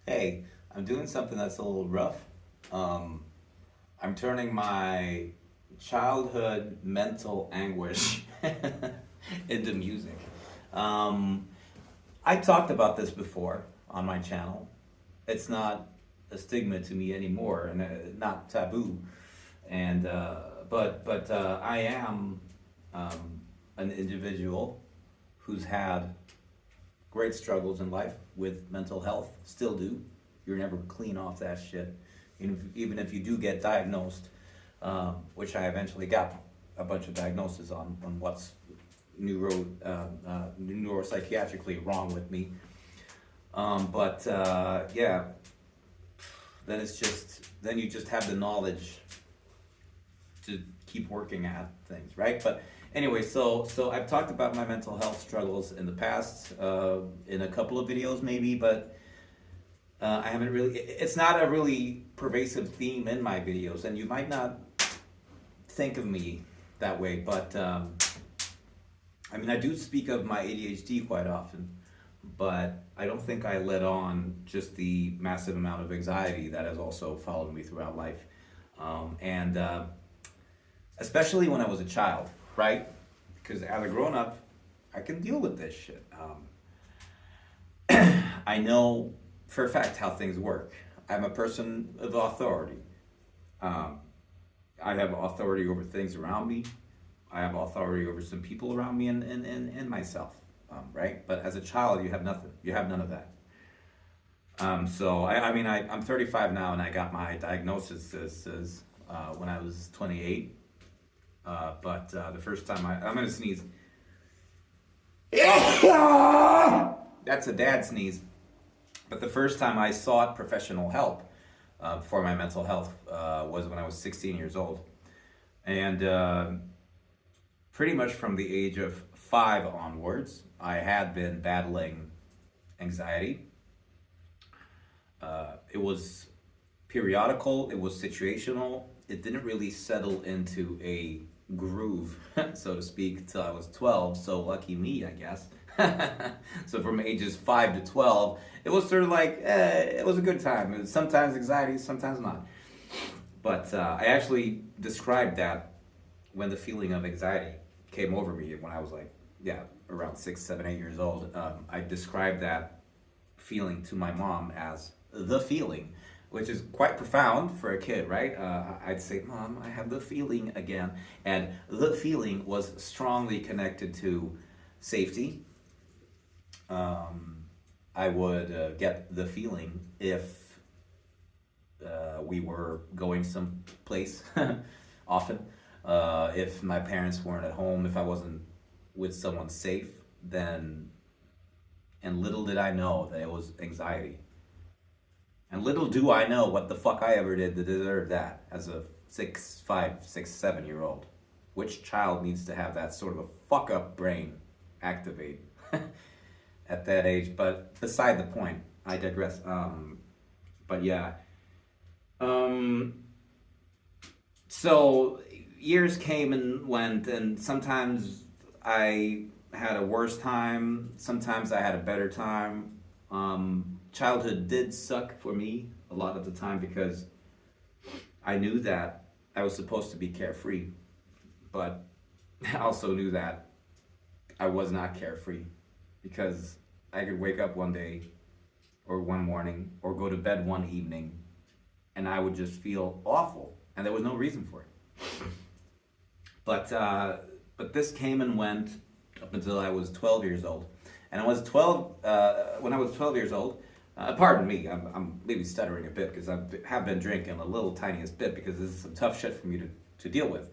Hey, I'm doing something that's a little rough. Um, I'm turning my childhood mental anguish into music. Um, I talked about this before on my channel. It's not a stigma to me anymore, and not taboo. And but I am an individual who's had great struggles in life with mental health, still do. You're never clean off that shit. Even if you do get diagnosed, which I eventually got a bunch of diagnoses on what's neuropsychiatrically wrong with me. But yeah, then you just have the knowledge to keep working at things, right? But anyway, so I've talked about my mental health struggles in the past, in a couple of videos maybe, but I haven't really. It's not a really pervasive theme in my videos, and you might not think of me that way, but I mean, I do speak of my ADHD quite often, but I don't think I let on just the massive amount of anxiety that has also followed me throughout life, and especially when I was a child, right? Because as a grown up, I can deal with this shit. I know for a fact how things work. I'm a person of authority. Um, I have authority over things around me. I have authority over some people around me and myself, right? But as a child, you have nothing. You have none of that. I'm 35 now, and I got my diagnosis when I was 28. But the first time I'm gonna sneeze. That's a dad sneeze. But the first time I sought professional help for my mental health was when I was 16 years old. And pretty much from the age of 5 onwards, I had been battling anxiety. It was periodical, it was situational, it didn't really settle into a groove, so to speak, till I was 12. So lucky me, I guess. So from ages 5 to 12, it was sort of like, it was a good time. It was sometimes anxiety, sometimes not. But I actually described that when the feeling of anxiety came over me when I was like, yeah, around 6, 7, 8 years old. I described that feeling to my mom as the feeling, which is quite profound for a kid, right? I'd say, Mom, I have the feeling again. And the feeling was strongly connected to safety. I would get the feeling if we were going someplace often. If my parents weren't at home, if I wasn't with someone safe, then, and little did I know that it was anxiety. And little do I know what the fuck I ever did to deserve that as a 6, 5, 6, 7 year old. Which child needs to have that sort of a fuck up brain activate at that age? But beside the point, I digress. But yeah. So years came and went, and sometimes I had a worse time, sometimes I had a better time. Childhood did suck for me a lot of the time because I knew that I was supposed to be carefree, but I also knew that I was not carefree because I could wake up one day or one morning or go to bed one evening and I would just feel awful and there was no reason for it. But this came and went up until I was 12 years old. And when I was 12 years old, pardon me, I'm maybe stuttering a bit because I have been drinking a little tiniest bit because this is some tough shit for me to deal with.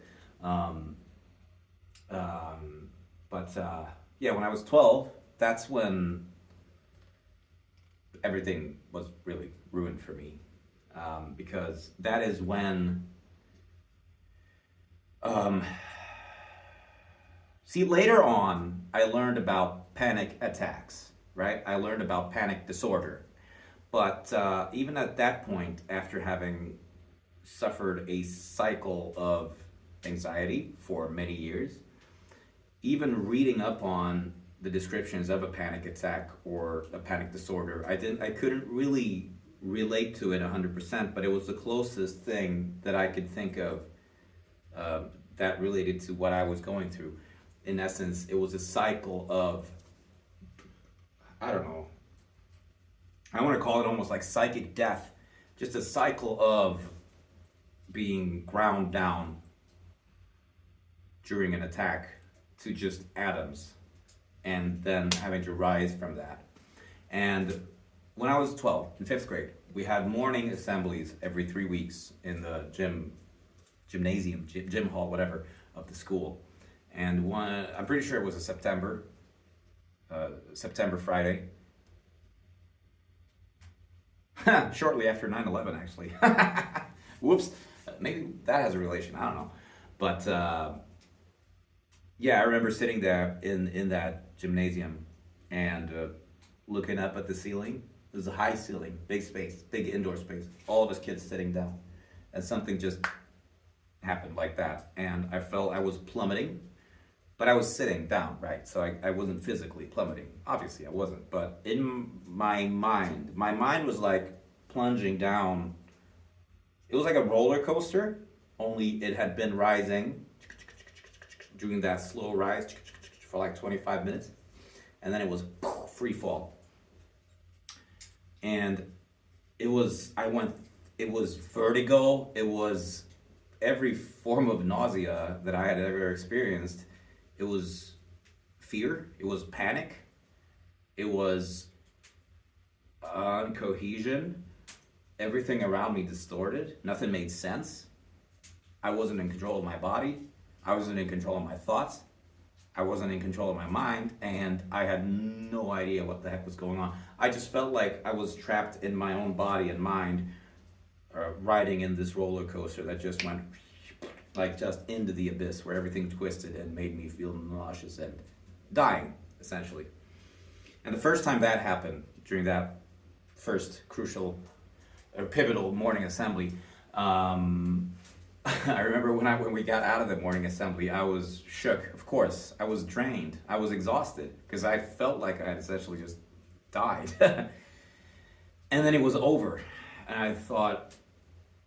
Yeah, when I was 12, that's when everything was really ruined for me. Because that is when, see, later on, I learned about panic attacks, right? I learned about panic disorder. But even at that point, after having suffered a cycle of anxiety for many years, even reading up on the descriptions of a panic attack or a panic disorder, I couldn't really relate to it 100%, but it was the closest thing that I could think of that related to what I was going through. In essence, it was a cycle of, I don't know, I want to call it almost like psychic death, just a cycle of being ground down during an attack to just atoms and then having to rise from that. And when I was 12, in 5th grade, we had morning assemblies every 3 weeks in the gymnasium, gym hall, whatever, of the school. And one, I'm pretty sure it was a September Friday, shortly after 9/11, actually. Whoops, maybe that has a relation, I don't know. But yeah, I remember sitting there in that gymnasium and looking up at the ceiling. There's a high ceiling, big space, big indoor space. All of us kids sitting down. And something just happened like that. And I felt I was plummeting, but I was sitting down, right? So I wasn't physically plummeting. Obviously I wasn't. But in my mind was like plunging down. It was like a roller coaster, only it had been rising, doing that slow rise for like 25 minutes. And then it was free fall. And it was vertigo, it was every form of nausea that I had ever experienced. It was fear, it was panic, it was uncohesion, everything around me distorted, nothing made sense. I wasn't in control of my body, I wasn't in control of my thoughts, I wasn't in control of my mind, and I had no idea what the heck was going on. I just felt like I was trapped in my own body and mind, riding in this roller coaster that just went like just into the abyss where everything twisted and made me feel nauseous and dying, essentially. And the first time that happened, during that first crucial or pivotal morning assembly, I remember when we got out of the morning assembly, I was shook, of course. I was drained. I was exhausted because I felt like I had essentially just died. And then it was over. And I thought,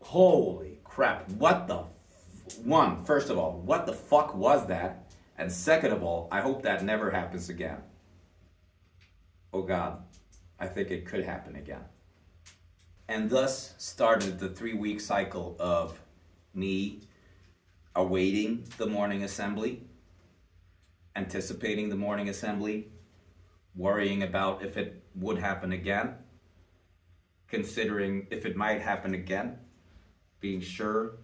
holy crap, first of all, what the fuck was that? And second of all, I hope that never happens again. Oh God, I think it could happen again. And thus started the 3-week cycle of me awaiting the morning assembly, anticipating the morning assembly, worrying about if it would happen again, considering if it might happen again, being sure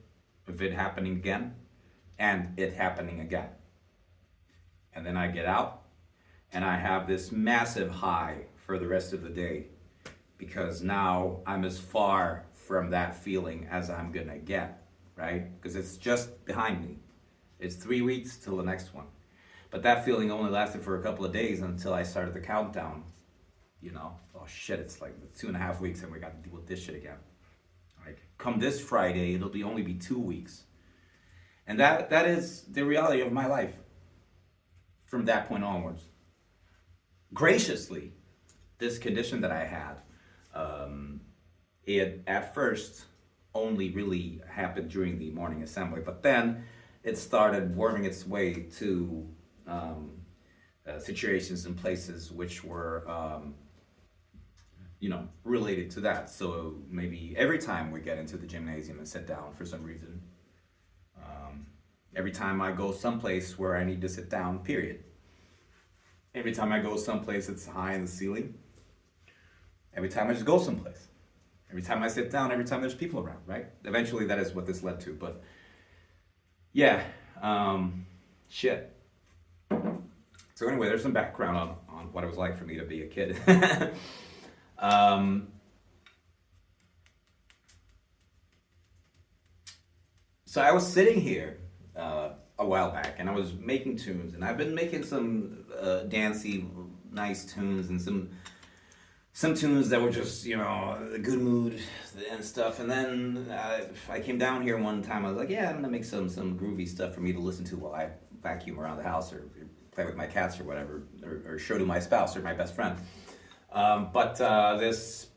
of it happening again, and it happening again. And then I get out, and I have this massive high for the rest of the day, because now I'm as far from that feeling as I'm gonna get. Right? Because it's just behind me. It's 3 weeks till the next one. But that feeling only lasted for a couple of days until I started the countdown. You know, oh shit, it's like 2.5 weeks and we got to deal with this shit again. Like, come this Friday, it'll only be 2 weeks. And that is the reality of my life from that point onwards. Graciously, this condition that I had, it at first only really happened during the morning assembly, but then it started worming its way to situations and places which were related to that. So maybe every time we get into the gymnasium and sit down for some reason, every time I go someplace where I need to sit down, period. Every time I go someplace it's high in the ceiling. Every time I just go someplace. Every time I sit down, every time there's people around, right? Eventually that is what this led to, but yeah, shit. So anyway, there's some background on what it was like for me to be a kid. So I was sitting here a while back and I was making tunes, and I've been making some dancey, nice tunes and some tunes that were just, a good mood and stuff. And then I came down here one time. I was like, yeah, I'm gonna make some groovy stuff for me to listen to while I vacuum around the house or play with my cats or whatever, or show to my spouse or my best friend. But this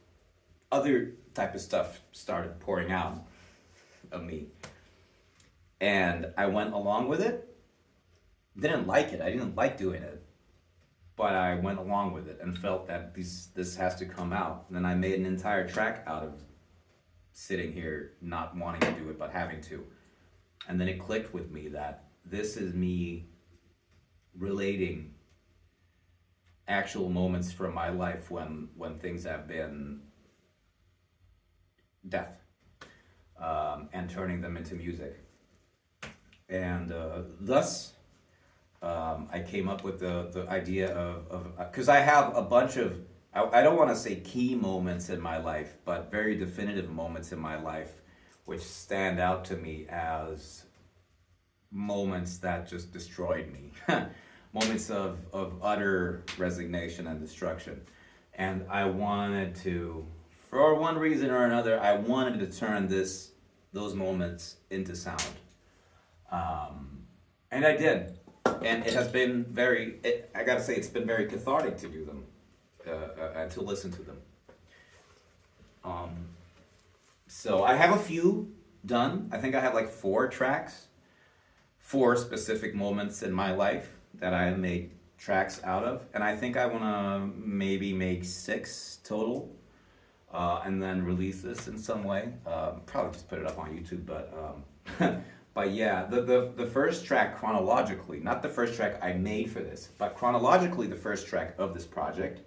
other type of stuff started pouring out of me. And I went along with it. Didn't like it. I didn't like doing it. But I went along with it and felt that this has to come out. And then I made an entire track out of sitting here not wanting to do it but having to. And then it clicked with me that this is me relating actual moments from my life when things have been death, and turning them into music. And thus, I came up with the idea of because I have a bunch of, I don't want to say key moments in my life, but very definitive moments in my life which stand out to me as moments that just destroyed me. Moments of utter resignation and destruction. And I wanted to, for one reason or another, I wanted to turn those moments into sound. And I did. And it has been I gotta say, it's been very cathartic to do them, and to listen to them. So I have a few done. I think I have like 4 tracks, 4 specific moments in my life that I made tracks out of. And I think I wanna maybe make 6 total, and then release this in some way. Probably just put it up on YouTube, but but yeah, the first track chronologically, not the first track I made for this, but chronologically the first track of this project,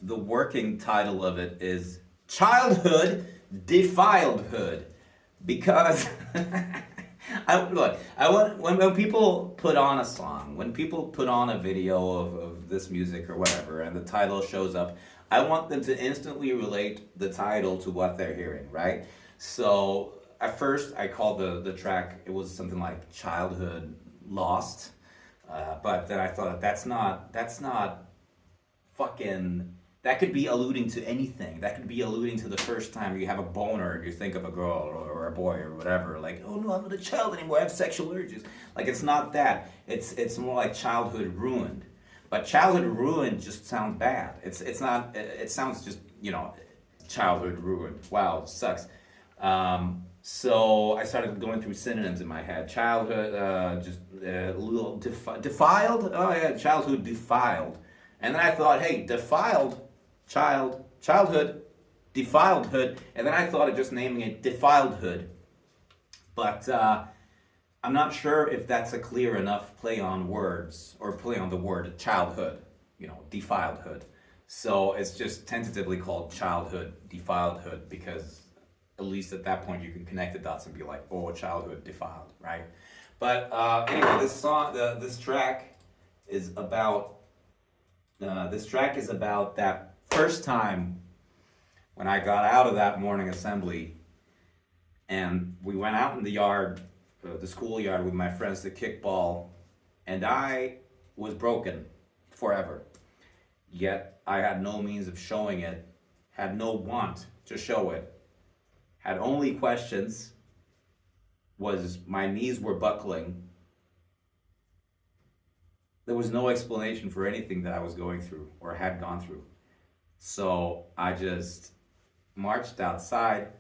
the working title of it is Childhood Defiled Hood. Because when people put on a song, when people put on a video of this music or whatever, and the title shows up, I want them to instantly relate the title to what they're hearing, right? So at first I called the track, it was something like Childhood Lost, but then I thought that's not fucking, that could be alluding to anything. That could be alluding to the first time you have a boner and you think of a girl or a boy or whatever. Like, oh no, I'm not a child anymore, I have sexual urges. Like, it's not that. It's more like childhood ruined. But childhood ruined just sounds bad. It's not, it sounds just, childhood ruined. Wow, sucks. So I started going through synonyms in my head. Childhood, a little defiled. Oh yeah, childhood defiled. And then I thought, hey, defiled childhood, defiled hood. And then I thought of just naming it Defiled Hood. But I'm not sure if that's a clear enough play on words or play on the word childhood, defiled hood. So it's just tentatively called Childhood Defiled Hood because at least at that point you can connect the dots and be like, oh, childhood defiled, right? But anyway, this track is about that first time when I got out of that morning assembly and we went out in the yard, the schoolyard with my friends to kick ball, and I was broken forever. Yet I had no means of showing it, had no want to show it. Had only questions, was my knees were buckling. There was no explanation for anything that I was going through or had gone through. So I just marched outside,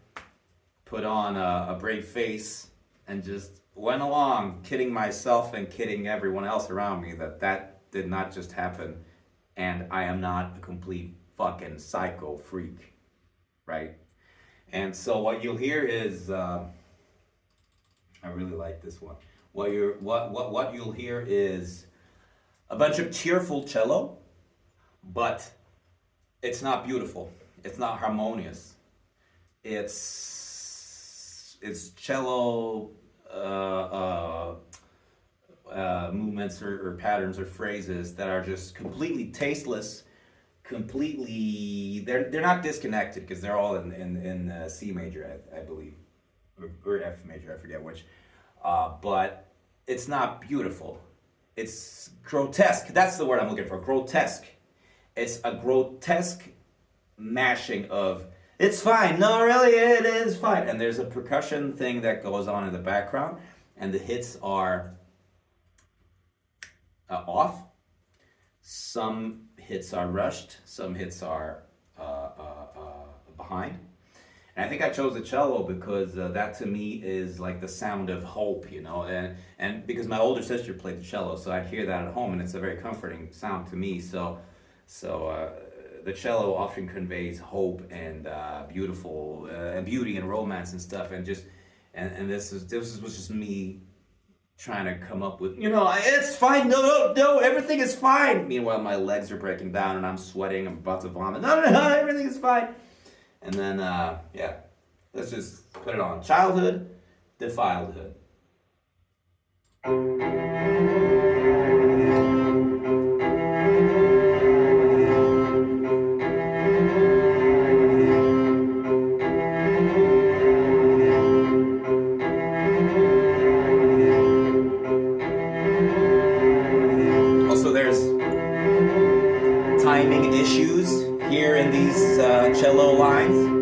put on a brave face, and just went along, kidding myself and kidding everyone else around me that did not just happen, and I am not a complete fucking psycho freak, right? And so what you'll hear is, I really like this one. What you'll hear is a bunch of cheerful cello, but it's not beautiful. It's not harmonious. It's cello movements or patterns or phrases that are just completely tasteless. They're not disconnected because they're all in C major, I believe, or F major, I forget which. But it's not beautiful. It's grotesque. That's the word I'm looking for. Grotesque. It's a grotesque mashing of, it's fine. No, really, it is fine. And there's a percussion thing that goes on in the background, and the hits are off. Some hits are rushed. Some hits are behind. And I think I chose the cello because that to me is like the sound of hope, and because my older sister played the cello, so I'd hear that at home, and it's a very comforting sound to me. So the cello often conveys hope and beautiful and beauty and romance and stuff, and just and was just me trying to come up with, it's fine, no, everything is fine. Meanwhile, my legs are breaking down and I'm sweating, I'm about to vomit. No, everything is fine. And then, let's just put it on. Childhood, defiledhood. Also, there's timing issues here in these cello lines.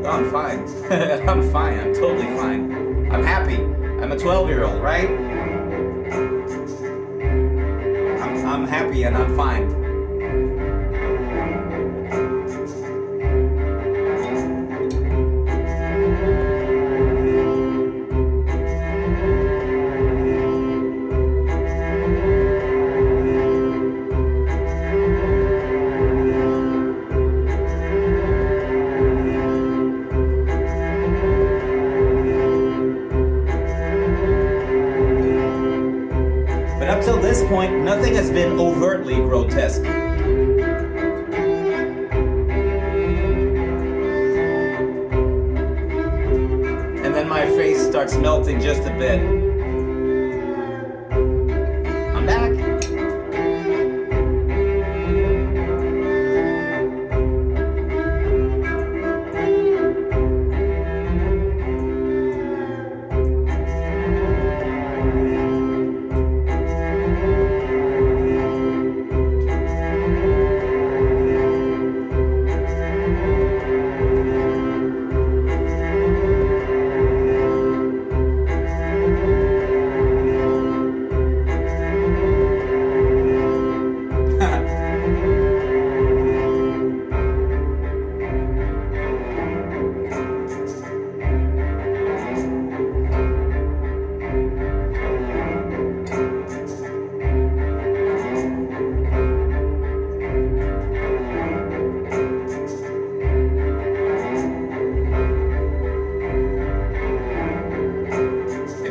I'm fine. I'm fine. I'm totally fine. I'm happy. I'm a 12-year-old, right? I'm happy and I'm fine. But up till this point, nothing has been overtly grotesque. And then my face starts melting just a bit. I'm back.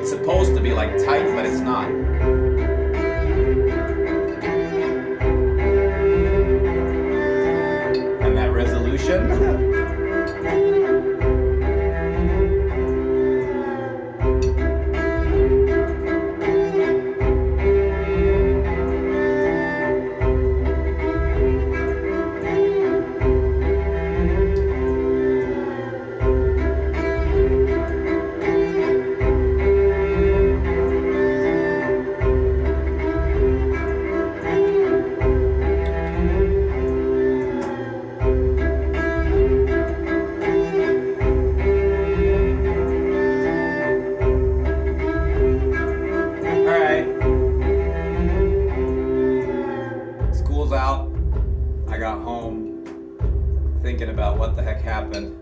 Supposed to be like tight, but it's not. And that resolution. Out. I got home thinking about what the heck happened.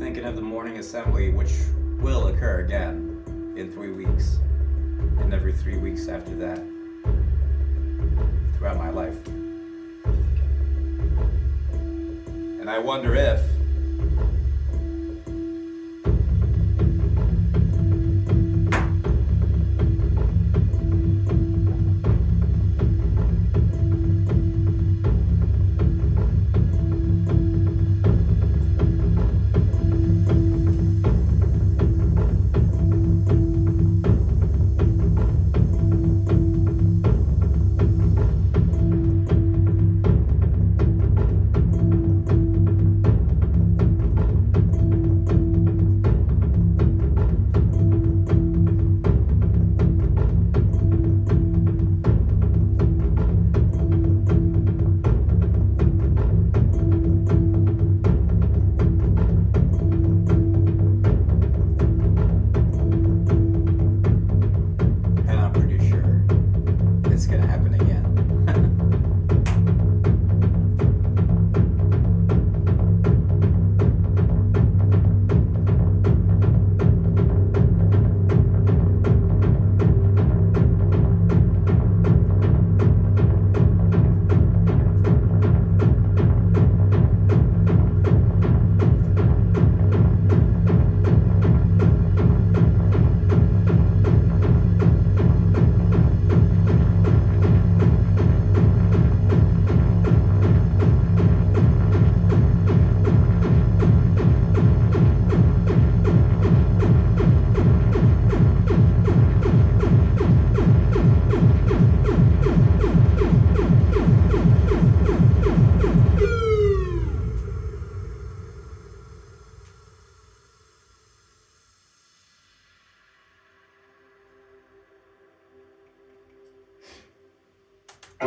Thinking of the morning assembly, which will occur again in 3 weeks, and every 3 weeks after that, throughout my life. And I wonder if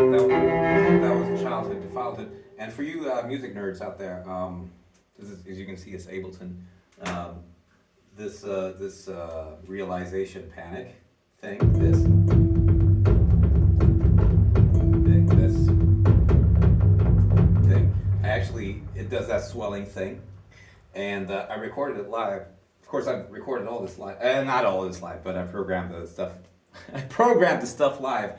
that was childhood defiled. And for you music nerds out there, this is, as you can see, it's Ableton. Um, this realization panic thing, this thing. Actually, it does that swelling thing, and I recorded it live. Of course, I've recorded all this live, not all this live, but I programmed the stuff. I programmed the stuff live,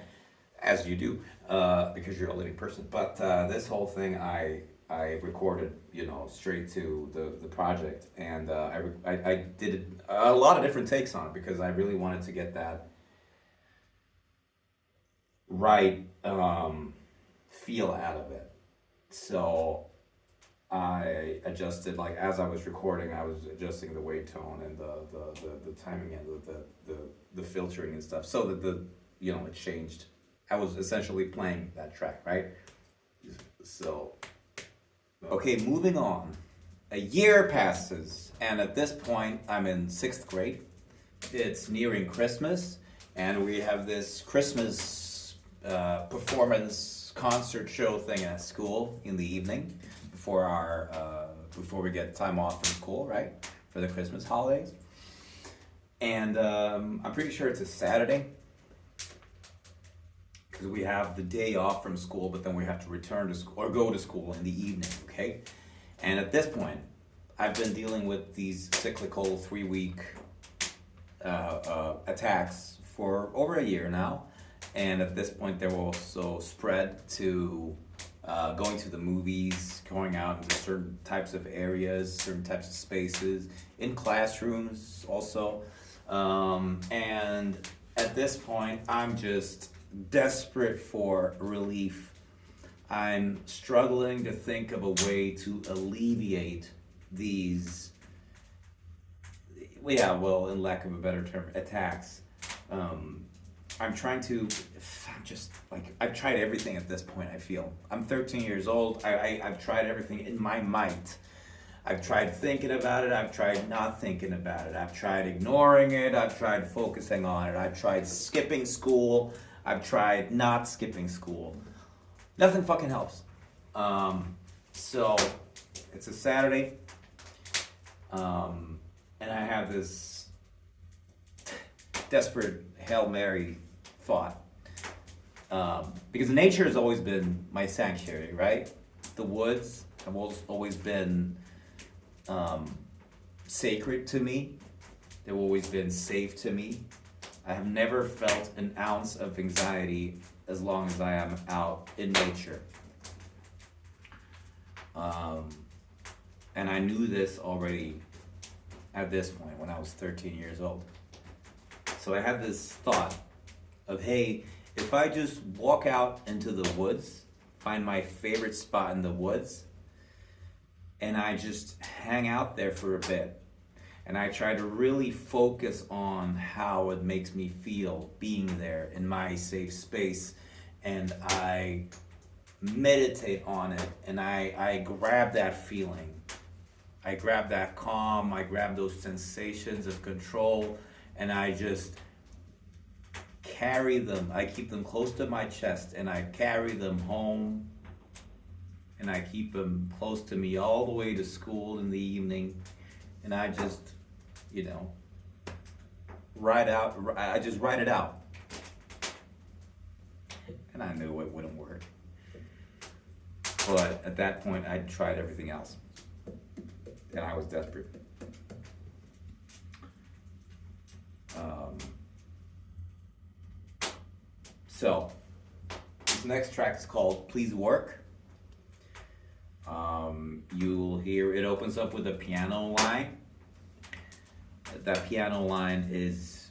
as you do, because you're a living person. But this whole thing, I recorded, straight to the project, and I did a lot of different takes on it because I really wanted to get that right feel out of it. So I adjusted, like as I was recording, I was adjusting the wave tone and the timing and the filtering and stuff, so that it changed. I was essentially playing that track, right? So, okay, moving on. A year passes, and at this point, I'm in 6th grade. It's nearing Christmas, and we have this Christmas performance concert show thing at school in the evening before we get time off from school, right, for the Christmas holidays. And I'm pretty sure it's a Saturday, because we have the day off from school, but then we have to return to school or go to school in the evening, okay? And at this point, I've been dealing with these cyclical 3-week attacks for over a year now. And at this point, they were also spread to going to the movies, going out into certain types of areas, certain types of spaces, in classrooms also. And at this point, I'm just desperate for relief. I'm struggling to think of a way to alleviate these, in lack of a better term, attacks. I've tried everything at this point, I feel. I'm 13 years old. I've tried everything in my might. I've tried thinking about it. I've tried not thinking about it. I've tried ignoring it. I've tried focusing on it. I've tried skipping school. I've tried not skipping school. Nothing fucking helps. So it's a Saturday, and I have this desperate Hail Mary thought. Because nature has always been my sanctuary, right? The woods have always been sacred to me. They've always been safe to me. I have never felt an ounce of anxiety as long as I am out in nature. And I knew this already at this point when I was 13 years old. So I had this thought of, hey, if I just walk out into the woods, find my favorite spot in the woods, and I just hang out there for a bit, and I try to really focus on how it makes me feel being there in my safe space, and I meditate on it, and I grab that feeling. I grab that calm, I grab those sensations of control, and I just carry them. I keep them close to my chest, and I carry them home, and I keep them close to me all the way to school in the evening, and I just, I just write it out. And I knew it wouldn't work. But at that point, I'd tried everything else, and I was desperate. So, this next track is called Please Work. You'll hear it opens up with a piano line. That piano line is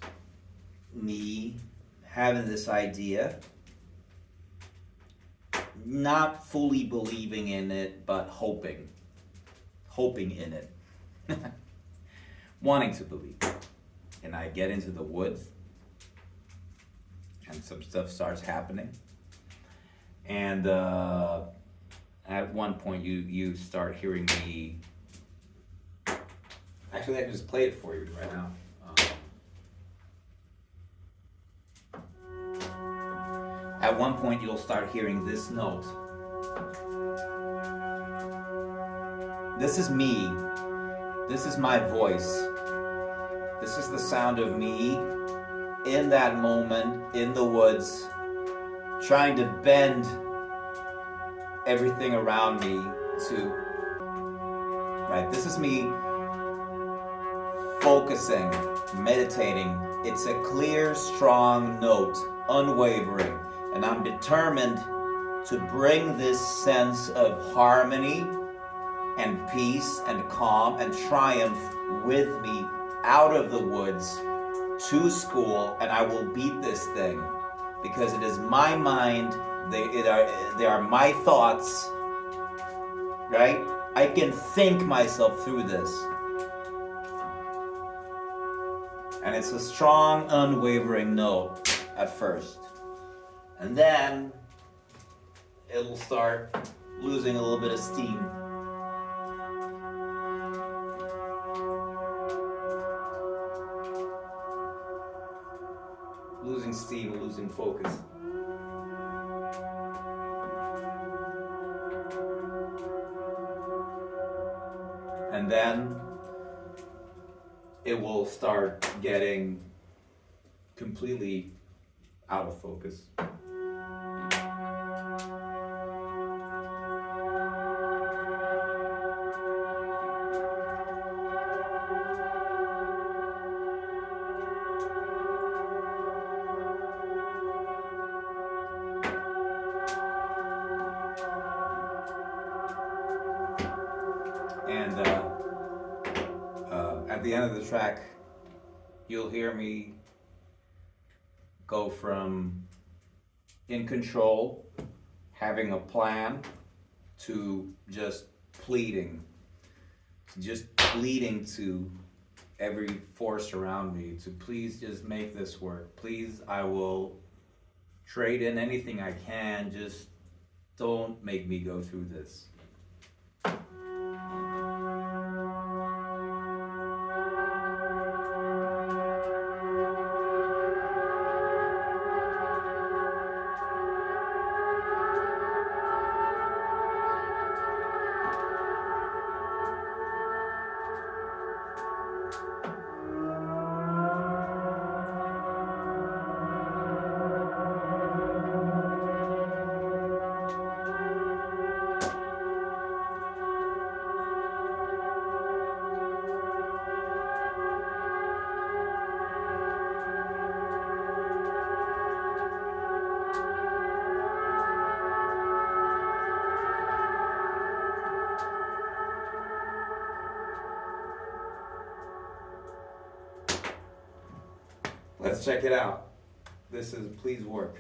me having this idea, not fully believing in it, but hoping in it, wanting to believe. And I get into the woods, and some stuff starts happening. And at one point, you start hearing me. Actually, I can just play it for you right now. At one point, you'll start hearing this note. This is me. This is my voice. This is the sound of me in that moment, in the woods, trying to bend everything around me to, right? This is me focusing, meditating. It's a clear, strong note, unwavering. And I'm determined to bring this sense of harmony and peace and calm and triumph with me out of the woods to school, and I will beat this thing because it is my mind. They are my thoughts, right? I can think myself through this. And it's a strong, unwavering note at first. And then it'll start losing a little bit of steam. Losing steam, losing focus. And then it will start getting completely out of focus. And at the end of the track, you'll hear me go from in control, having a plan, to just pleading to every force around me to please just make this work. Please, I will trade in anything I can, just don't make me go through this. Let's check it out. This is Please Work.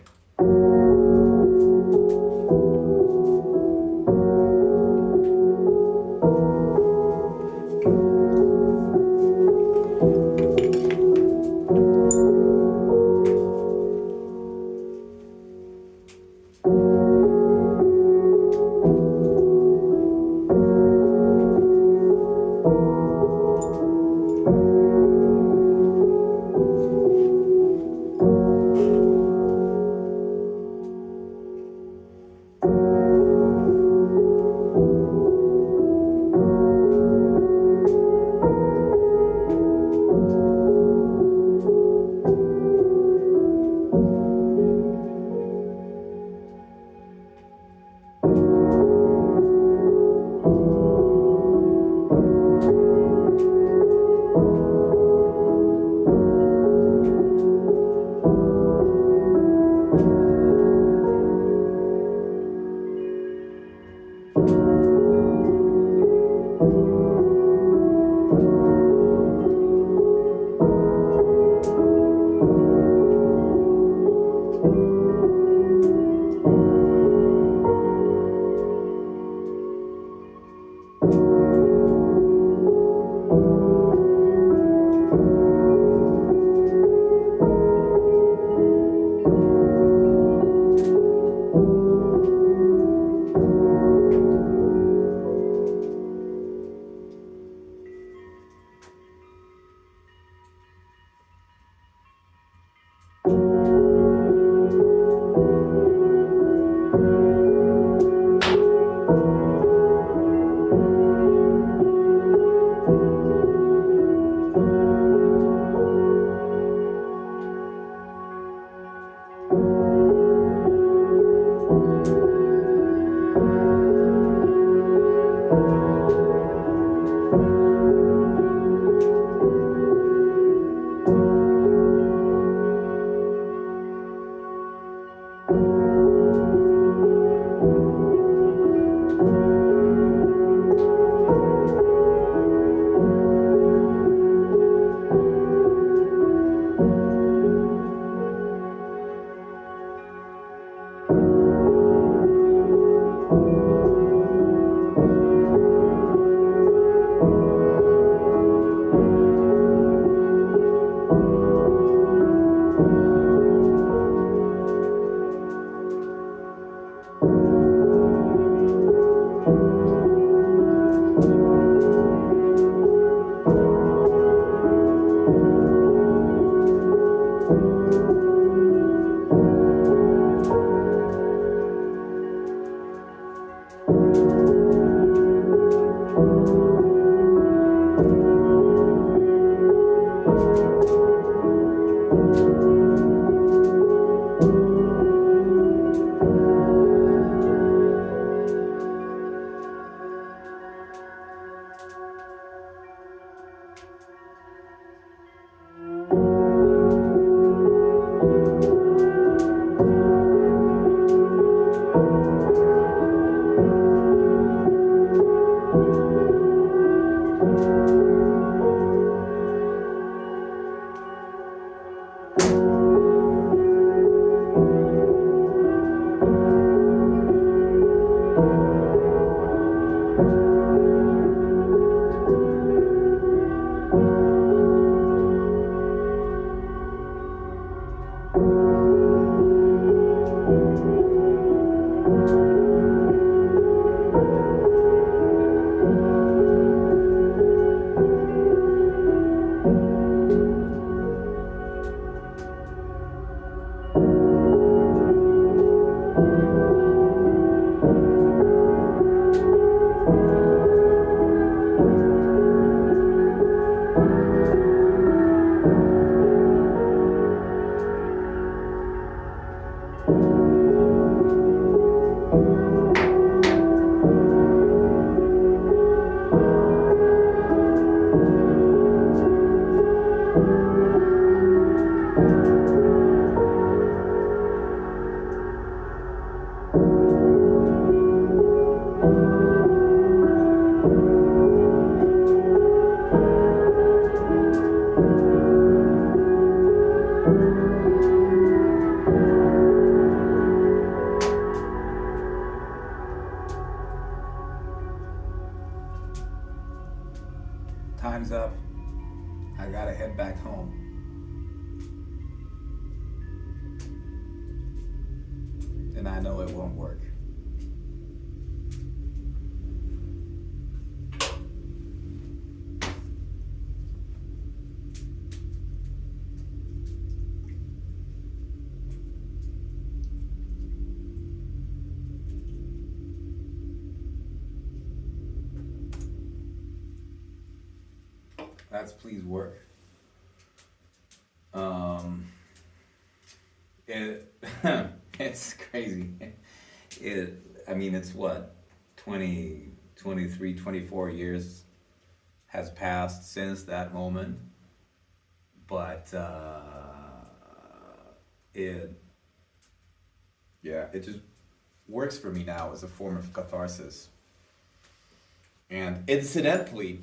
Time's up. I gotta head back home. And I know it won't work. That's please work. It it's crazy. I mean, it's what, 20, 23, 24 years has passed since that moment, but it just works for me now as a form of catharsis. And incidentally,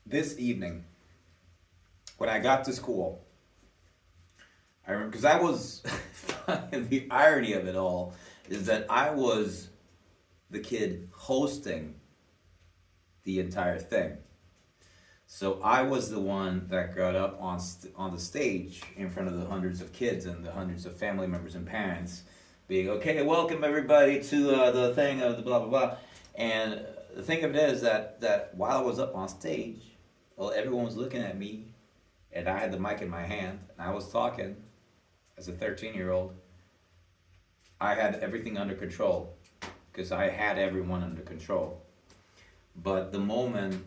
this evening, when I got to school, I remember, because I was, the irony of it all is that I was the kid hosting the entire thing. So I was the one that got up on the stage in front of the hundreds of kids and the hundreds of family members and parents, being, okay, welcome everybody to the thing of the blah, blah, blah. And the thing of it is that while I was up on stage, well, everyone was looking at me, and I had the mic in my hand, and I was talking as a 13-year-old. I had everything under control, because I had everyone under control. But the moment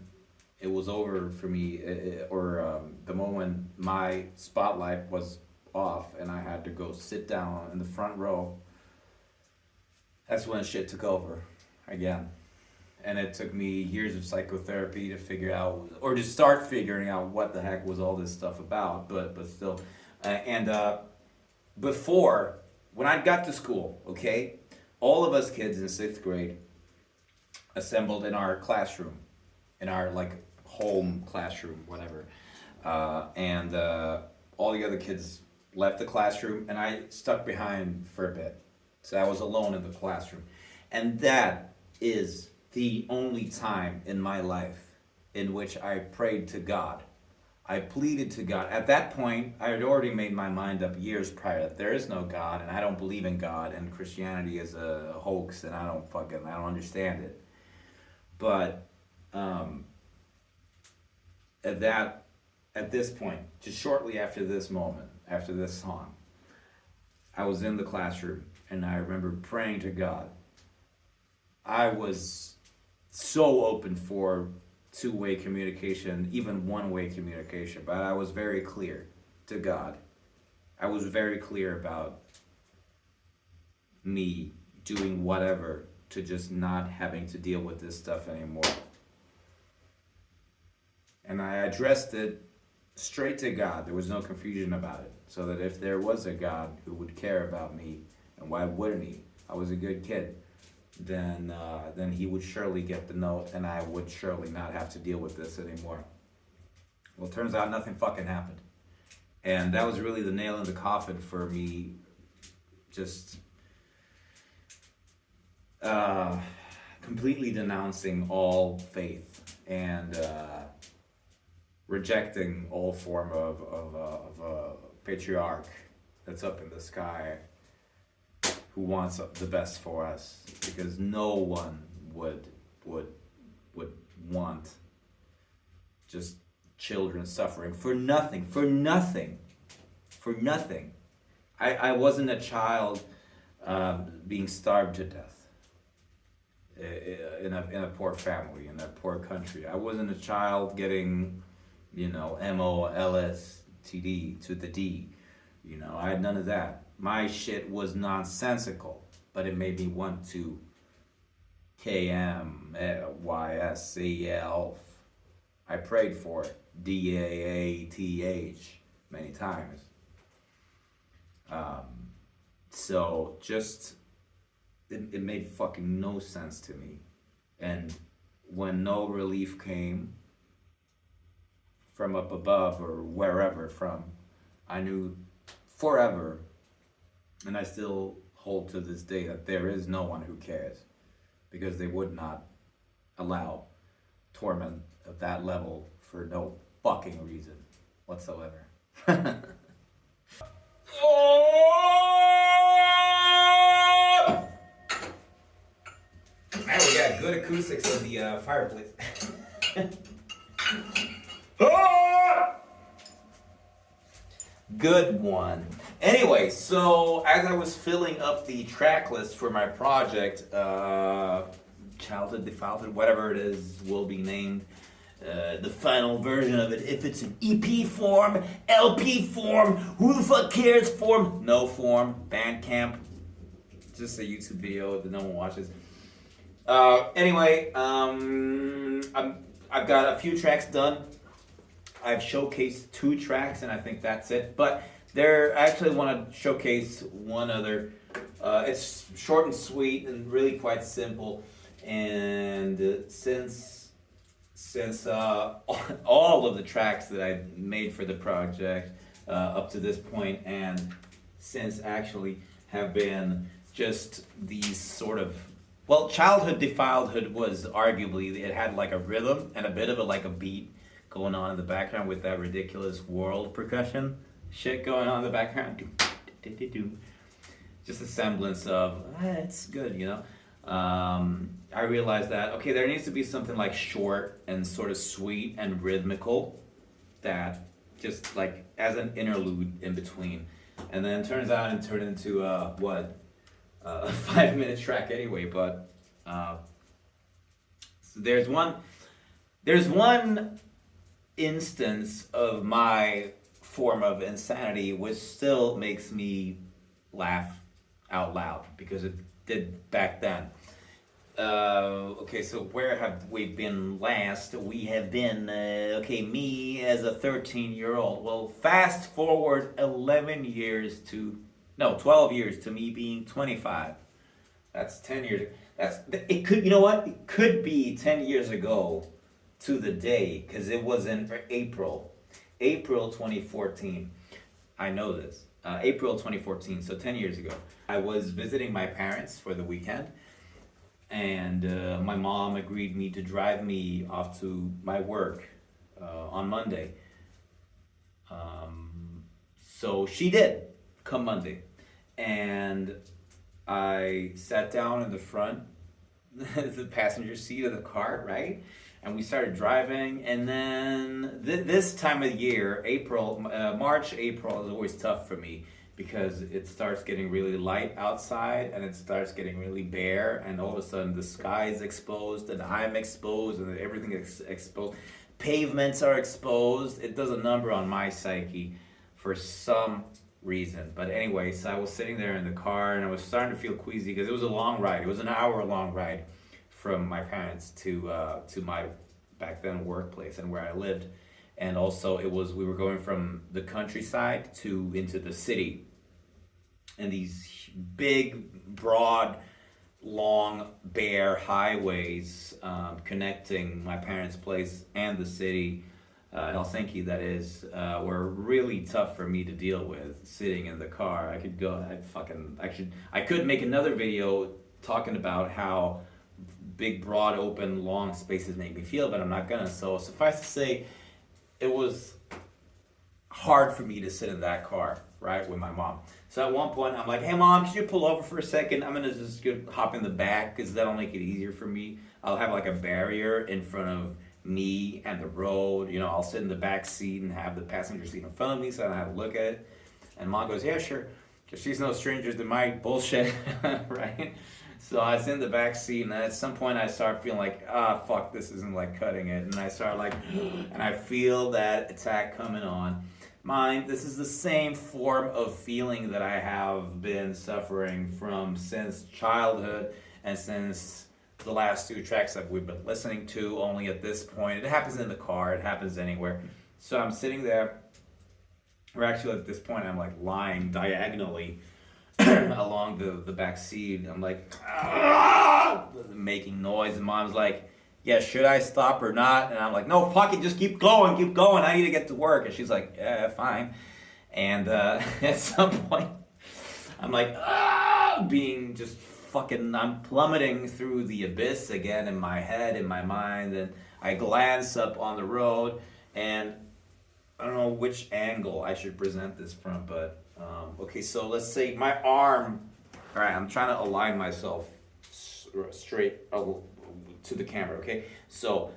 it was over for me, the moment my spotlight was off and I had to go sit down in the front row, that's when shit took over again. And it took me years of psychotherapy to figure out, or to start figuring out what the heck was all this stuff about, but still. Before, when I got to school, okay, all of us kids in 6th grade assembled in our classroom, in our like home classroom, whatever. And all the other kids left the classroom and I stuck behind for a bit. So I was alone in the classroom. And that is the only time in my life in which I prayed to God. I pleaded to God. At that point, I had already made my mind up years prior that there is no God and I don't believe in God and Christianity is a hoax and I don't understand it. But at this point, just shortly after this moment, after this song, I was in the classroom and I remember praying to God I was so open for two-way communication, even one-way communication, but I was very clear to God. I was very clear about me doing whatever to just not having to deal with this stuff anymore. And I addressed it straight to God. There was no confusion about it. So that if there was a God who would care about me, and why wouldn't he? I was a good kid. Then he would surely get the note, and I would surely not have to deal with this anymore. Well, it turns out nothing fucking happened. And that was really the nail in the coffin for me, just completely denouncing all faith and rejecting all form of a patriarch that's up in the sky who wants the best for us, because no one would want just children suffering for nothing. I wasn't a child being starved to death in a poor family, in a poor country. I wasn't a child getting, MOLSTD to the D. I had none of that. My shit was nonsensical, but it made me want to KMYSCL. I prayed for it. DAATH many times. So just, it made fucking no sense to me. And when no relief came from up above or wherever from, I knew forever, and I still hold to this day, that there is no one who cares, because they would not allow torment of that level for no fucking reason whatsoever. Now we got good acoustics of the fireplace. Good one. Anyway, so as I was filling up the track list for my project, Childhood Defiled, whatever it is, will be named. The final version of it, if it's an EP form, LP form, who the fuck cares form, no form, Bandcamp, just a YouTube video that no one watches. Anyway, I've got a few tracks done. I've showcased 2 tracks, and I think that's it. But I actually want to showcase one other. It's short and sweet and really quite simple. And since all of the tracks that I made for the project up to this point, and since actually have been just these sort of, well, Childhood Defiledhood was arguably, it had like a rhythm and a bit of a beat going on in the background with that ridiculous world percussion shit going on in the background. Just a semblance of, it's good, I realized that, okay, there needs to be something like short and sort of sweet and rhythmical, that just like as an interlude in between. And then it turns out and turned into a 5-minute track anyway, but so there's one instance of my form of insanity which still makes me laugh out loud, because it did back then. Okay, so where have we been last? We have been, me as a 13-year-old. Well, fast forward 12 years to me being 25. That's 10 years. It could be 10 years ago to the day, because it was in April 2014. I know this. April 2014, so 10 years ago. I was visiting my parents for the weekend, and my mom agreed me to drive me off to my work on Monday. So she did come Monday, and I sat down in the front, the passenger seat of the car, right? And we started driving, and then this time of year, March, April is always tough for me, because it starts getting really light outside and it starts getting really bare, and all of a sudden the sky is exposed and I'm exposed and everything is exposed. Pavements are exposed. It does a number on my psyche for some reason. But anyway, so I was sitting there in the car and I was starting to feel queasy because it was a long ride. It was an hour-long ride from my parents to my back then workplace and where I lived. And also we were going from the countryside to into the city. And these big, broad, long, bare highways connecting my parents' place and the city, Helsinki that is, were really tough for me to deal with sitting in the car. I could make another video talking about how big, broad, open, long spaces make me feel, but I'm not gonna. So suffice to say, it was hard for me to sit in that car, right, with my mom. So at one point, I'm like, hey mom, could you pull over for a second? I'm gonna just hop in the back because that'll make it easier for me. I'll have like a barrier in front of me and the road. I'll sit in the back seat and have the passenger seat in front of me so I don't have to look at it. And mom goes, yeah, sure, because she's no stranger to my bullshit, right? So I was in the back seat, and at some point I start feeling like, fuck, this isn't like cutting it. And I start like, and I feel that attack coming on. Mind, this is the same form of feeling that I have been suffering from since childhood and since the last two tracks that we've been listening to, only at this point. It happens in the car, it happens anywhere. So I'm sitting there, or actually at this point I'm like lying diagonally along the back seat. I'm like, making noise, and mom's like, yeah, should I stop or not? And I'm like, no, fuck it, just keep going, I need to get to work. And she's like, yeah, fine. And at some point, I'm like, being just fucking, I'm plummeting through the abyss again in my head, in my mind, and I glance up on the road, and I don't know which angle I should present this from, but okay, so let's say my arm, all right, I'm trying to align myself straight to the camera, okay? So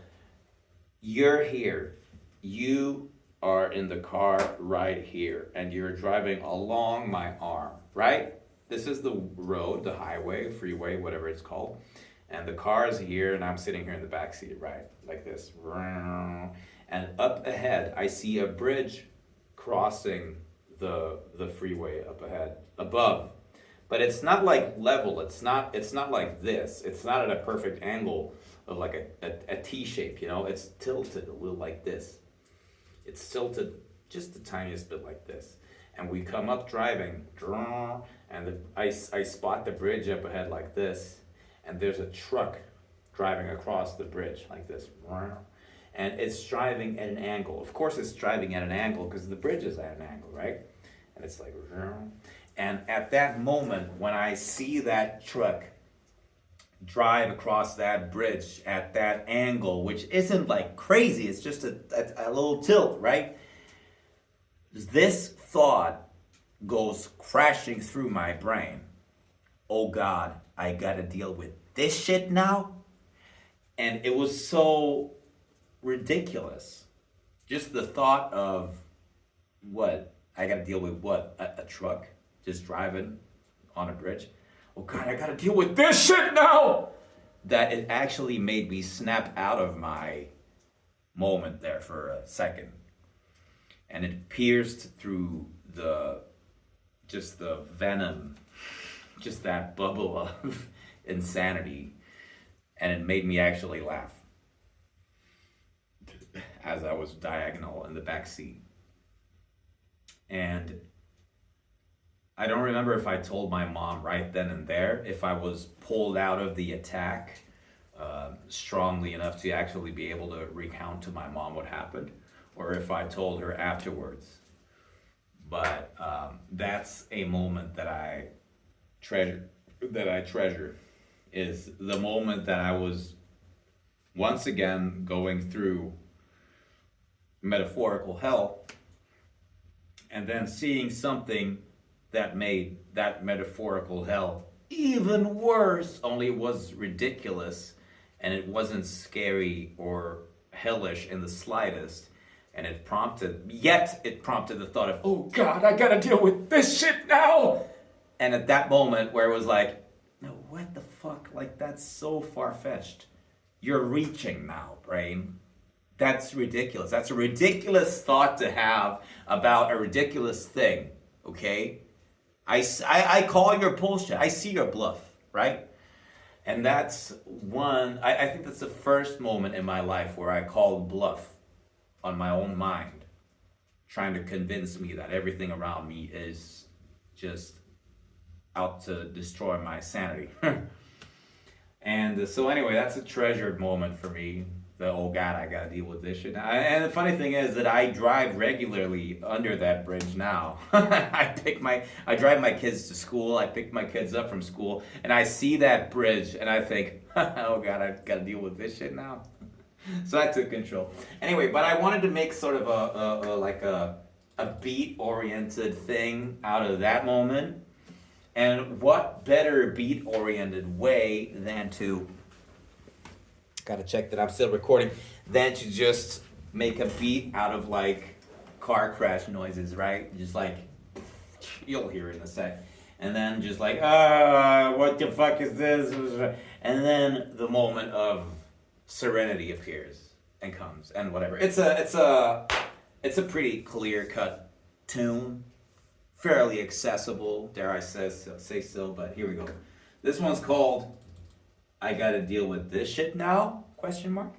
you're here, you are in the car right here, and you're driving along my arm, right? This is the road, the highway, freeway, whatever it's called, and the car is here, and I'm sitting here in the back seat, right? Like this. And up ahead, I see a bridge crossing the freeway up ahead, above. But it's not like level, it's not like this. It's not at a perfect angle of like a T shape, it's tilted a little like this. It's tilted just the tiniest bit like this. And we come up driving, and I spot the bridge up ahead like this, and there's a truck driving across the bridge like this. And it's driving at an angle. Of course it's driving at an angle because the bridge is at an angle, right? And it's like, and at that moment when I see that truck drive across that bridge at that angle, which isn't like crazy, it's just a little tilt, right? This thought goes crashing through my brain. Oh God, I gotta deal with this shit now? And it was so ridiculous. Just the thought of what? I gotta deal with what? A truck just driving on a bridge? Oh God, I gotta deal with this shit now! That it actually made me snap out of my moment there for a second. And it pierced through the venom, just that bubble of insanity. And it made me actually laugh as I was diagonal in the back seat. And I don't remember if I told my mom right then and there, if I was pulled out of the attack strongly enough to actually be able to recount to my mom what happened, or if I told her afterwards. But that's a moment that I treasure, is the moment that I was once again going through metaphorical hell, and then seeing something that made that metaphorical hell even worse, only it was ridiculous and it wasn't scary or hellish in the slightest. And it prompted the thought of, oh God, I gotta deal with this shit now. And at that moment where it was like, no, what the fuck? Like, that's so far-fetched. You're reaching now, brain. That's ridiculous. That's a ridiculous thought to have about a ridiculous thing, okay? I call your bullshit. I see your bluff, right? And that's I think that's the first moment in my life where I called bluff on my own mind, trying to convince me that everything around me is just out to destroy my sanity. And so anyway, that's a treasured moment for me. Oh God, I gotta deal with this shit now. And the funny thing is that I drive regularly under that bridge now. I drive my kids to school. I pick my kids up from school, and I see that bridge, and I think, oh God, I gotta deal with this shit now. So I took control. Anyway, but I wanted to make sort of a beat-oriented thing out of that moment. And what better beat-oriented way than to, gotta check that I'm still recording, than to just make a beat out of like car crash noises, right? Just like, you'll hear it in a sec. And then just like, what the fuck is this? And then the moment of serenity appears and comes and whatever. It's a pretty clear-cut tune, fairly accessible, dare I say so, but here we go. This one's called I Gotta Deal With This Shit Now? Question mark.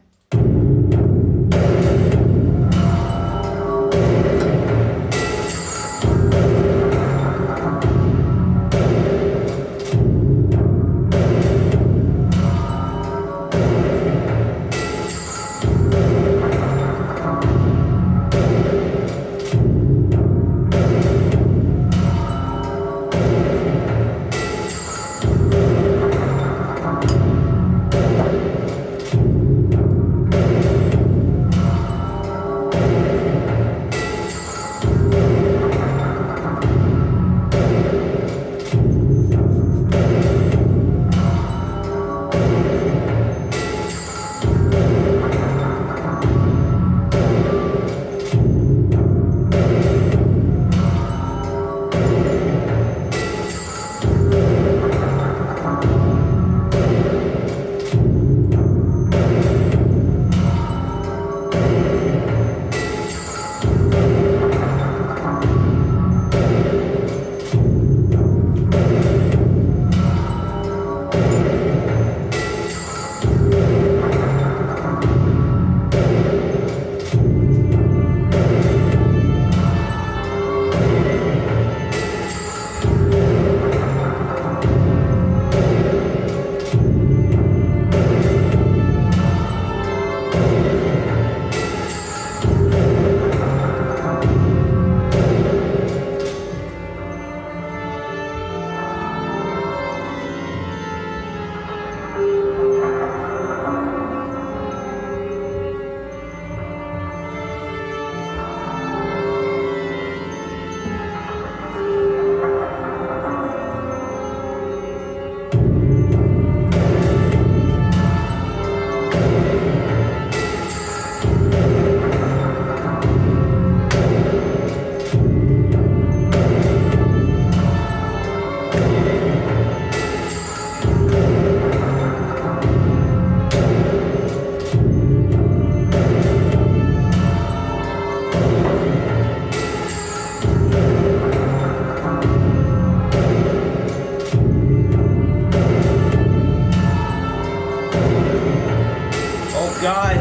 God,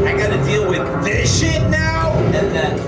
I gotta deal with this shit now? And then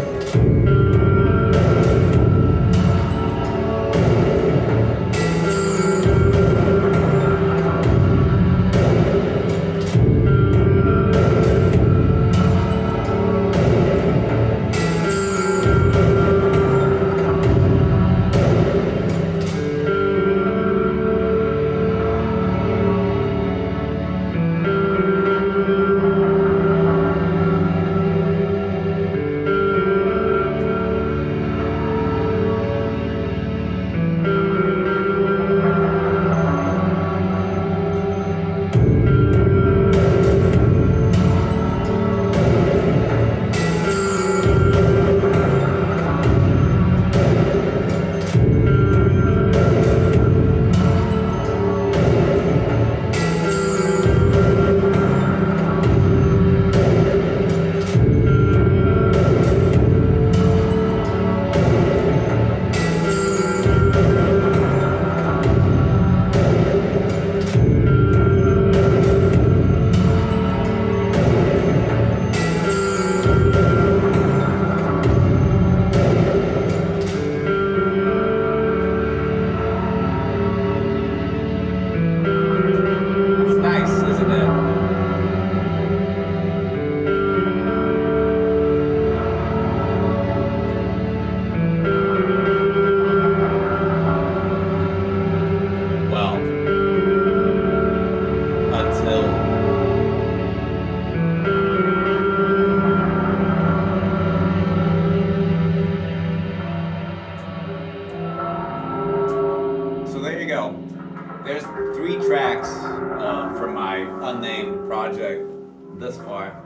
thus far.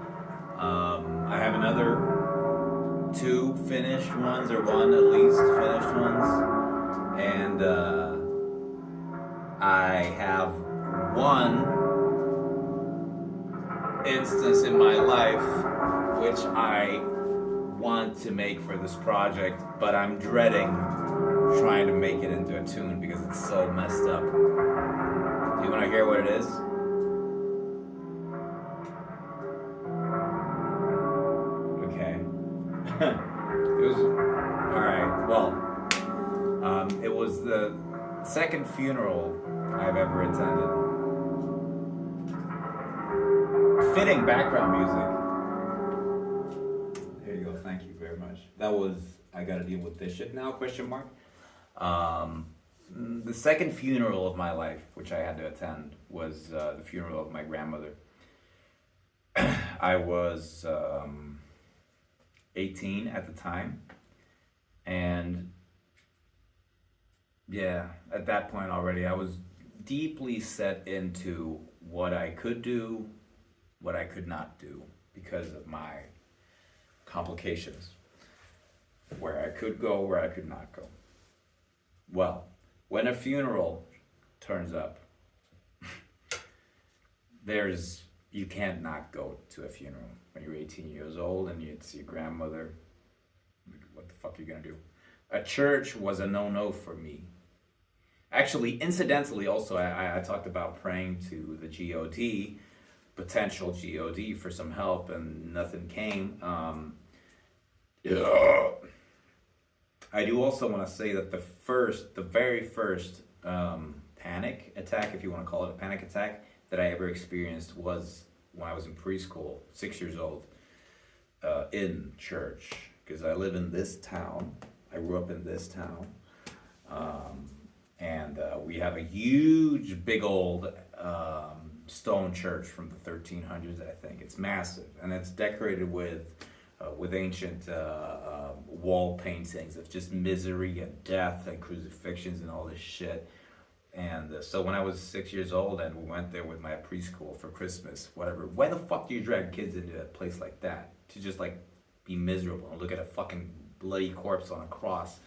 I have another two finished ones, or one at least finished ones, and I have one instance in my life which I want to make for this project, but I'm dreading trying to make it into a tune because it's so messed up. Do you want to hear what it is? Okay. It was alright. Well, it was the second funeral I've ever attended. Fitting background music. Here you go. Thank you very much. That was I gotta deal with this shit now? Question mark. The second funeral of my life, which I had to attend, was the funeral of my grandmother. I was 18 at the time, and yeah, at that point already, I was deeply set into what I could do, what I could not do because of my complications. Where I could go, where I could not go. Well, when a funeral turns up, you can't not go to a funeral. When you're 18 years old and it's your grandmother, what the fuck are you gonna do? A church was a no-no for me. Actually, incidentally, also, I talked about praying to the GOD, potential GOD, for some help, and nothing came. I do also want to say that the very first panic attack, if you want to call it a panic attack, that I ever experienced was when I was in preschool, 6 years old, in church. Because I live in this town. I grew up in this town. And we have a huge, big old stone church from the 1300s, I think. It's massive. And it's decorated with ancient wall paintings of just misery and death and crucifixions and all this shit. And so when I was 6 years old and we went there with my preschool for Christmas, whatever, why the fuck do you drag kids into a place like that? To just like be miserable and look at a fucking bloody corpse on a cross.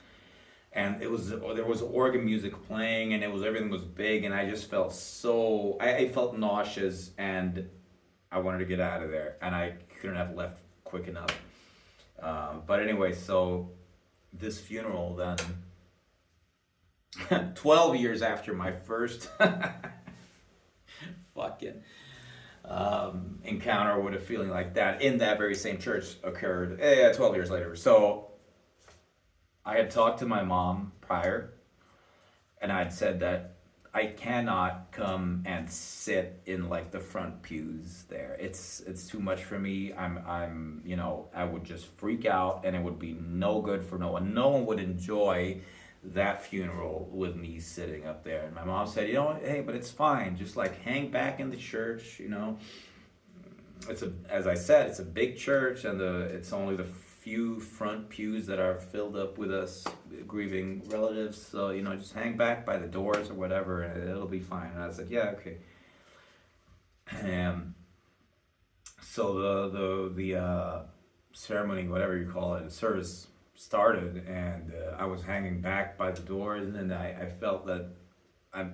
And there was organ music playing, and everything was big, and I just felt I felt nauseous, and I wanted to get out of there, and I couldn't have left quick enough. But anyway, so this funeral then, 12 years after my first fucking encounter with a feeling like that in that very same church occurred 12 years later. So I had talked to my mom prior, and I'd said that I cannot come and sit in like the front pews there. It's too much for me. I'm I would just freak out, and it would be no good for no one. No one would enjoy that funeral with me sitting up there. And my mom said, hey, but it's fine. Just like hang back in the church, as I said, it's a big church, and it's only the few front pews that are filled up with us grieving relatives, so just hang back by the doors or whatever, and it'll be fine. And I said, yeah, okay. So the ceremony, whatever you call it, the service started, and I was hanging back by the doors, and I felt that I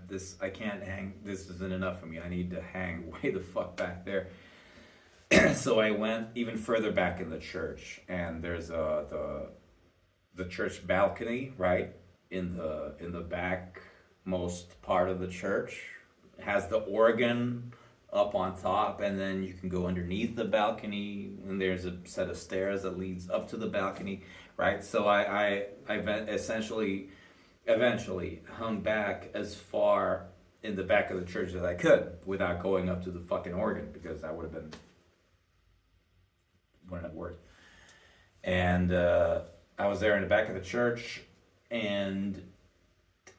can't hang. This isn't enough for me. I need to hang way the fuck back there. So I went even further back in the church, and there's the church balcony, right, in the back most part of the church. It has the organ up on top, and then you can go underneath the balcony, and there's a set of stairs that leads up to the balcony, right? So I eventually hung back as far in the back of the church as I could without going up to the fucking organ, because that wouldn't have worked. And I was there in the back of the church, and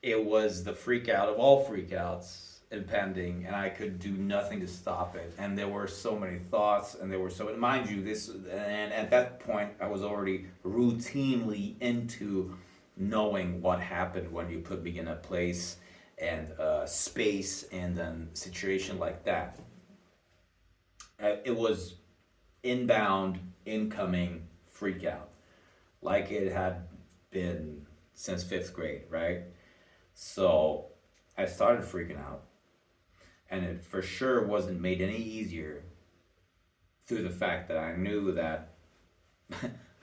it was the freak out of all freakouts impending, and I could do nothing to stop it. And there were so many thoughts, and mind you, and at that point I was already routinely into knowing what happened when you put me in a place and space and then situation like that. it was inbound, incoming freak out, like it had been since fifth grade, right? So I started freaking out, and it for sure wasn't made any easier through the fact that I knew that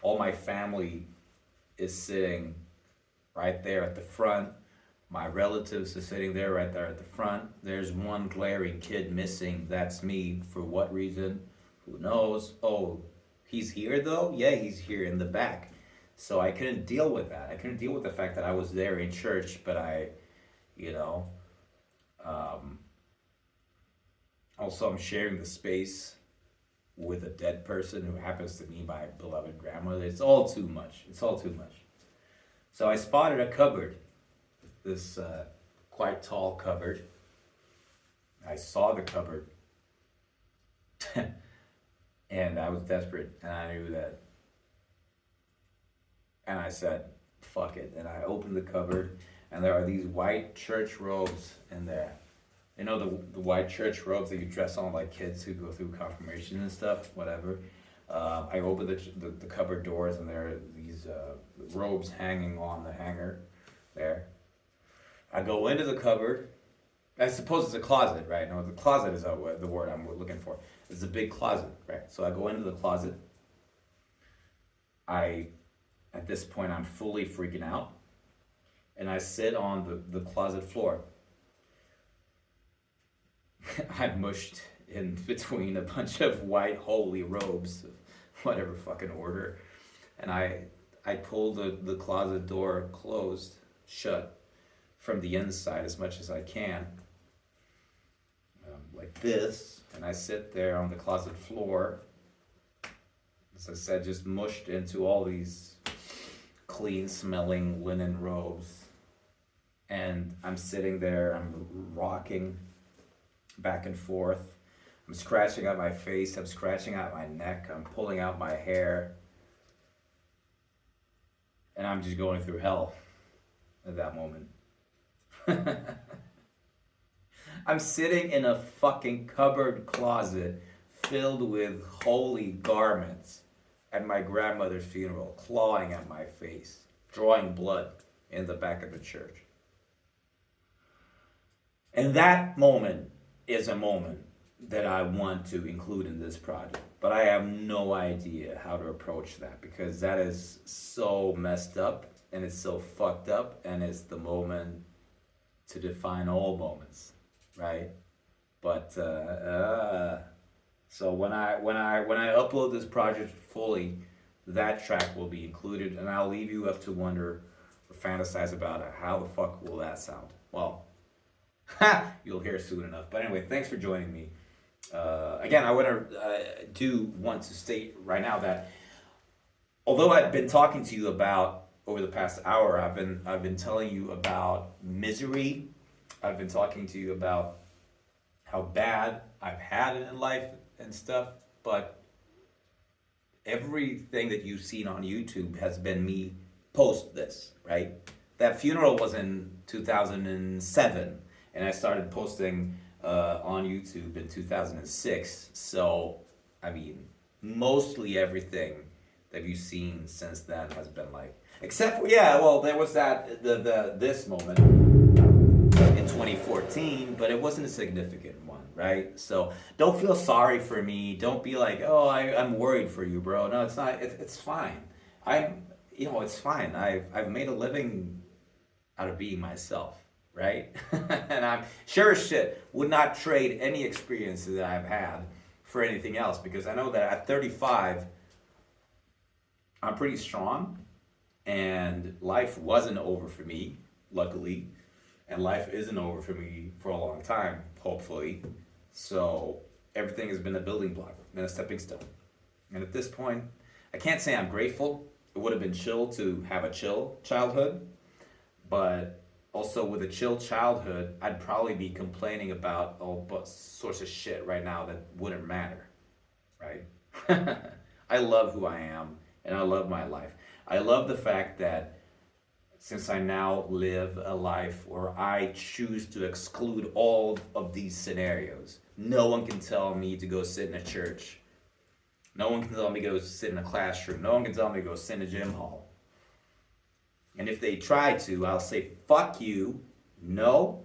all my family is sitting right there at the front. My relatives are sitting there right there at the front. There's one glaring kid missing. That's me. For what reason? Who knows? Oh, he's here though? Yeah, he's here in the back. So I couldn't deal with that. I couldn't deal with the fact that I was there in church, but you know, um, also I'm sharing the space with a dead person who happens to be my beloved grandmother. It's all too much. It's all too much. So I spotted a cupboard, this quite tall cupboard. I saw the cupboard and I was desperate, and I knew that. And I said, fuck it. And I opened the cupboard, and there are these white church robes in there. You know, the white church robes that you dress on like kids who go through confirmation and stuff, whatever. I opened the cupboard doors, and there are these robes hanging on the hanger there. I go into the cupboard. I suppose it's a closet, right? No, the closet is the word I'm looking for. It's a big closet, right? So I go into the closet. At this point, I'm fully freaking out. And I sit on the closet floor. I'm mushed in between a bunch of white holy robes of whatever fucking order. And I pull the closet door closed, shut from the inside as much as I can. Like this. And I sit there on the closet floor. As I said, just mushed into all these clean smelling linen robes. And I'm sitting there, I'm rocking back and forth. I'm scratching out my face, I'm scratching out my neck, I'm pulling out my hair. And I'm just going through hell at that moment. I'm sitting in a fucking cupboard closet filled with holy garments at my grandmother's funeral, clawing at my face, drawing blood in the back of the church. And that moment is a moment that I want to include in this project. But I have no idea how to approach that, because that is so messed up and it's so fucked up, and it's the moment to define all moments, right? But so when I upload this project fully, that track will be included, and I'll leave you up to wonder or fantasize about it. How the fuck will that sound? Well, you'll hear soon enough. But anyway, thanks for joining me. Again, I want to state right now that although I've been talking to you about over the past hour, I've been telling you about misery. I've been talking to you about how bad I've had it in life and stuff, but everything that you've seen on YouTube has been me post this, right? That funeral was in 2007, and I started posting on YouTube in 2006. So, I mean, mostly everything that you've seen since then has been like, except for, yeah, well, there was that this moment in 2014, but it wasn't a significant one, right? So don't feel sorry for me. Don't be like, oh, I'm worried for you, bro. No, it's not. It's fine. It's fine. I've made a living out of being myself, right? And I'm sure as shit would not trade any experiences that I've had for anything else, because I know that at 35, I'm pretty strong, and life wasn't over for me, luckily, and life isn't over for me for a long time, hopefully. So everything has been a building block and a stepping stone. And at this point, I can't say I'm grateful. It would have been chill to have a chill childhood, but also with a chill childhood, I'd probably be complaining about all sorts of shit right now that wouldn't matter, right? I love who I am, and I love my life. I love the fact that since I now live a life where I choose to exclude all of these scenarios, No one can tell me to go sit in a church. No one can tell me to go sit in a classroom. No one can tell me to go sit in a gym hall. And if they try to, I'll say, fuck you, no.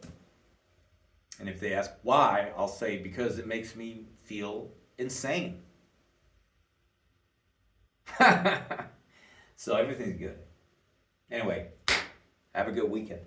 And if they ask why, I'll say, because it makes me feel insane. So everything's good. Anyway, have a good weekend.